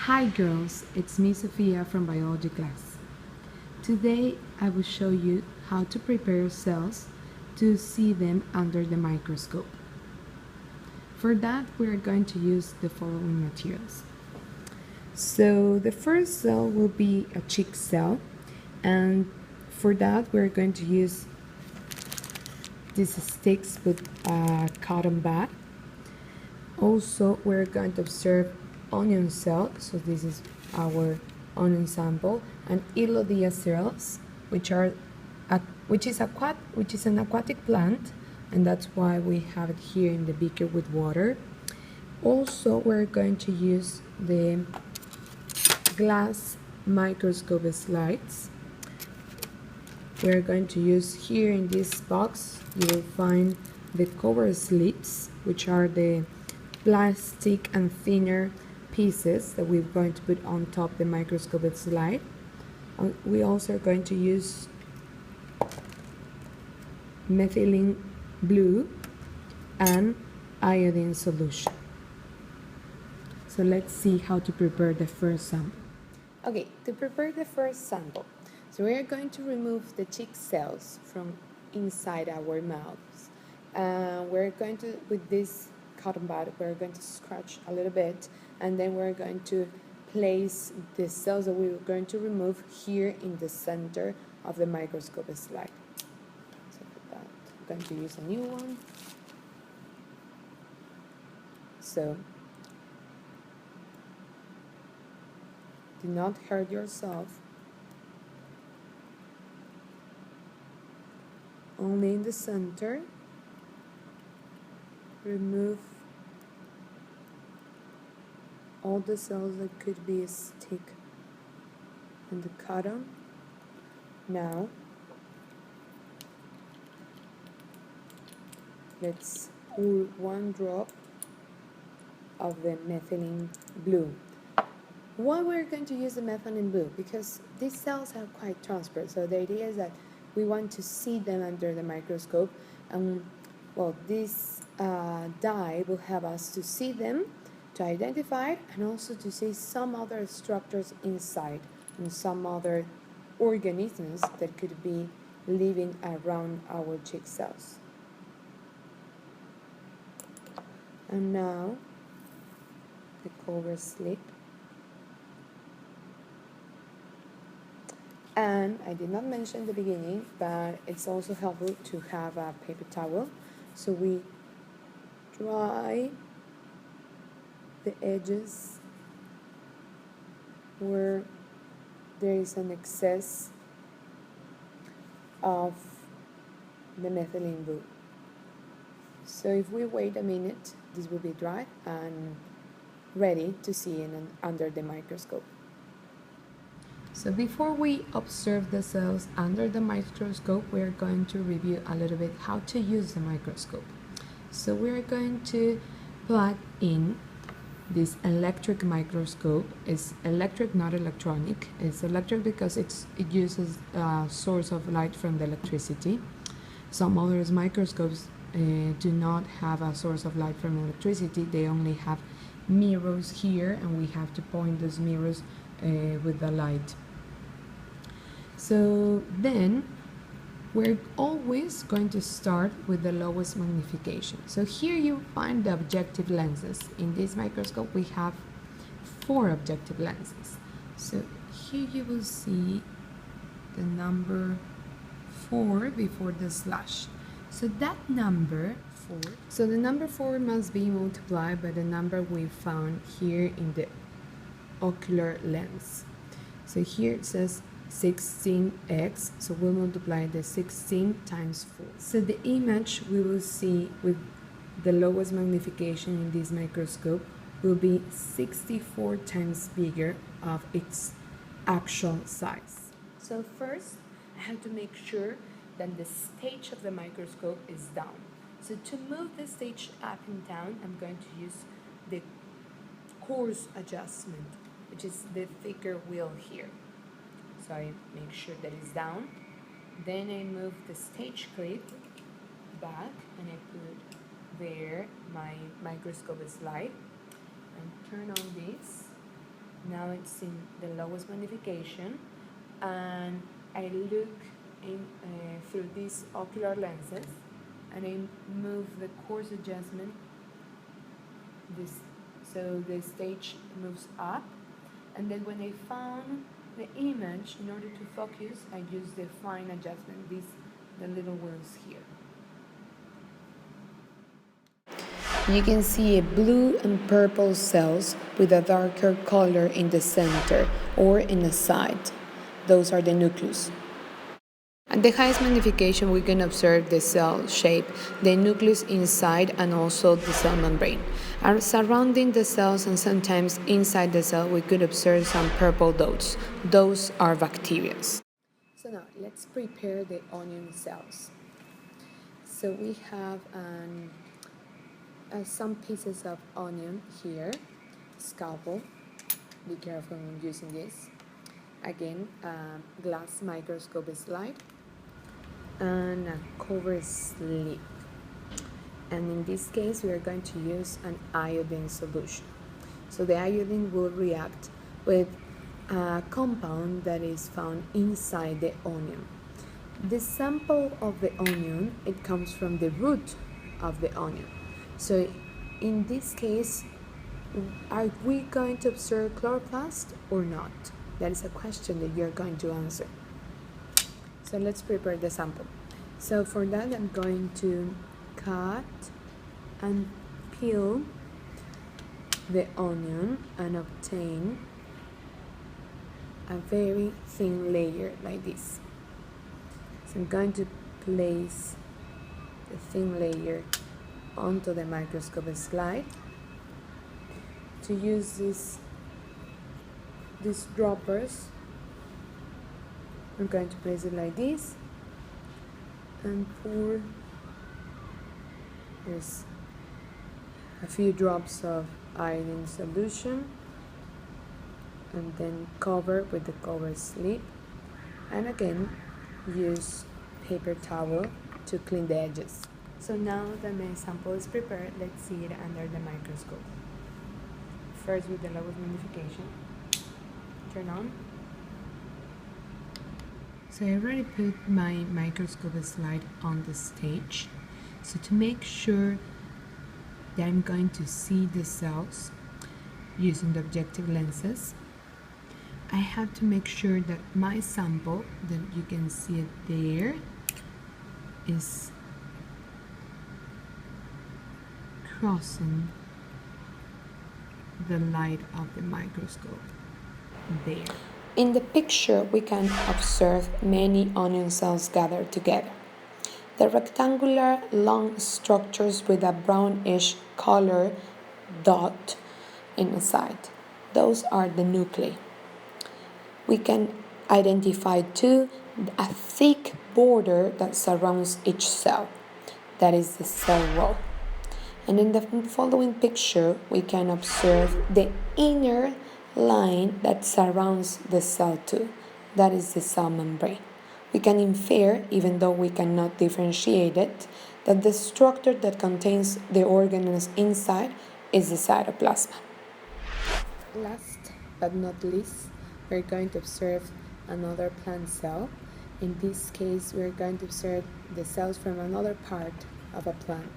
Hi girls, it's me Sophia from biology class. Today I will show you how to prepare cells to see them under the microscope. For that we are going to use the following materials. So the first cell will be a chick cell, and for that we're going to use these sticks with a cotton bud. Also we're going to observe onion cell, so this is our onion sample, and Elodea cells, which is an aquatic plant, and that's why we have it here in the beaker with water. Also we're going to use the glass microscope slides. We're going to use here in this box, you will find the cover slips, which are the plastic and thinner pieces that we're going to put on top the microscope slide. We also are going to use methylene blue and iodine solution. So let's see how to prepare the first sample. Okay, to prepare the first sample, so we are going to remove the chick cells from inside our mouths. We're going to, with this cotton bud, we're going to scratch a little bit, and then we're going to place the cells that we're going to remove here in the center of the microscope slide. So for that, I'm going to use a new one. So do not hurt yourself. Only in the center. Remove all the cells that could be stick in the cotton. Now let's pour one drop of the methylene blue. Why we're going to use the methylene blue? Because these cells are quite transparent, so the idea is that we want to see them under the microscope, and well, this dye will help us to see them, to identify it, and also to see some other structures inside and some other organisms that could be living around our chick cells. And now the cover slip. And I did not mention in the beginning, but it's also helpful to have a paper towel. So we dry the edges where there is an excess of the methylene blue. So if we wait a minute, this will be dry and ready to see under the microscope. So before we observe the cells under the microscope, we're going to review a little bit how to use the microscope. So we're going to plug in this electric microscope. It's electric, not electronic. It's electric because it uses a source of light from the electricity. Some other microscopes do not have a source of light from electricity. They only have mirrors here, and we have to point those mirrors with the light. So then we're always going to start with the lowest magnification. So here you find the objective lenses. In this microscope we have 4 objective lenses. So here you will see the number 4 before the slash. So that number 4, so the number 4 must be multiplied by the number we found here in the ocular lens. So here it says 16x, so we'll multiply the 16 times 4. So the image we will see with the lowest magnification in this microscope will be 64 times bigger of its actual size. So first I have to make sure that the stage of the microscope is down. So to move the stage up and down, I'm going to use the coarse adjustment, which is the thicker wheel here. So I make sure that it's down. Then I move the stage clip back and I put there my microscope slide and turn on this. Now it's in the lowest magnification, and I look in through these ocular lenses, and I move the coarse adjustment this, so the stage moves up, and then when I found the image, in order to focus, I use the fine adjustment, the little wheels here. You can see a blue and purple cells with a darker color in the center or in the side. Those are the nucleus. At the highest magnification, we can observe the cell shape, the nucleus inside, and also the cell membrane. And surrounding the cells and sometimes inside the cell, we could observe some purple dots. Those are bacteria. So now, let's prepare the onion cells. So we have some pieces of onion here, scalpel. Be careful when using this. Again, glass microscope slide and a cover slip. And in this case, we are going to use an iodine solution. So the iodine will react with a compound that is found inside the onion. The sample of the onion, it comes from the root of the onion. So in this case, are we going to observe chloroplast or not? That is a question that you're going to answer. So let's prepare the sample. So for that, I'm going to cut and peel the onion and obtain a very thin layer like this. So I'm going to place the thin layer onto the microscope slide. To use these droppers, I'm going to place it like this and pour there's a few drops of iodine solution, and then cover with the cover slip, and again use paper towel to clean the edges. So now that my sample is prepared, let's see it under the microscope. First with the lowest magnification, turn on. So I already put my microscope slide on the stage. So to make sure that I'm going to see the cells using the objective lenses, I have to make sure that my sample, that you can see it there, is crossing the light of the microscope there. In the picture, we can observe many onion cells gathered together. The rectangular long structures with a brownish color dot in the side. Those are the nuclei. We can identify too a thick border that surrounds each cell. That is the cell wall. And in the following picture, we can observe the inner line that surrounds the cell too. That is the cell membrane. We can infer, even though we cannot differentiate it, that the structure that contains the organelles inside is the cytoplasm. Last but not least, we're going to observe another plant cell. In this case, we're going to observe the cells from another part of a plant.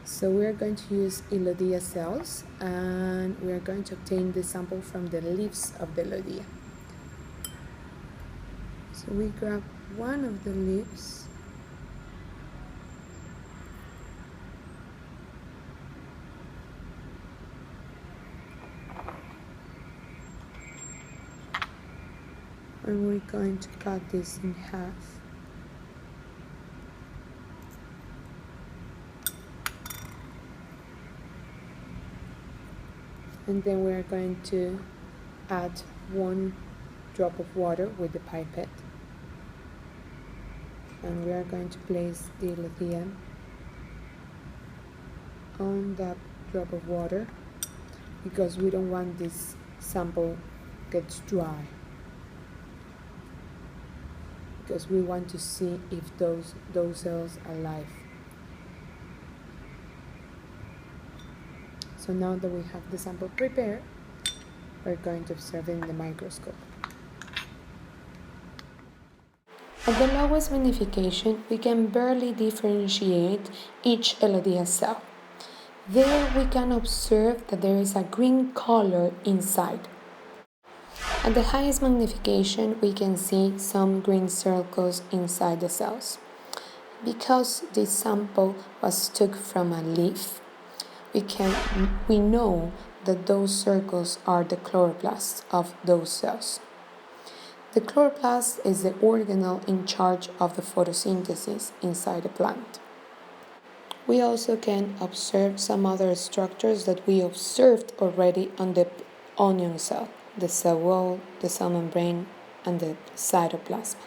So we're going to use Elodea cells, and we're going to obtain the sample from the leaves of the Elodea. So we grab one of the leaves, and we're going to cut this in half. And then we're going to add 1 drop of water with the pipette. And we are going to place the Elodea on that drop of water, because we don't want this sample gets dry, because we want to see if those cells are alive. So now that we have the sample prepared, we're going to observe in the microscope. At the lowest magnification, we can barely differentiate each Elodea cell. There we can observe that there is a green color inside. At the highest magnification, we can see some green circles inside the cells. Because this sample was took from a leaf, we know that those circles are the chloroplasts of those cells. The chloroplast is the organelle in charge of the photosynthesis inside the plant. We also can observe some other structures that we observed already on the onion cell, the cell wall, the cell membrane, and the cytoplasm.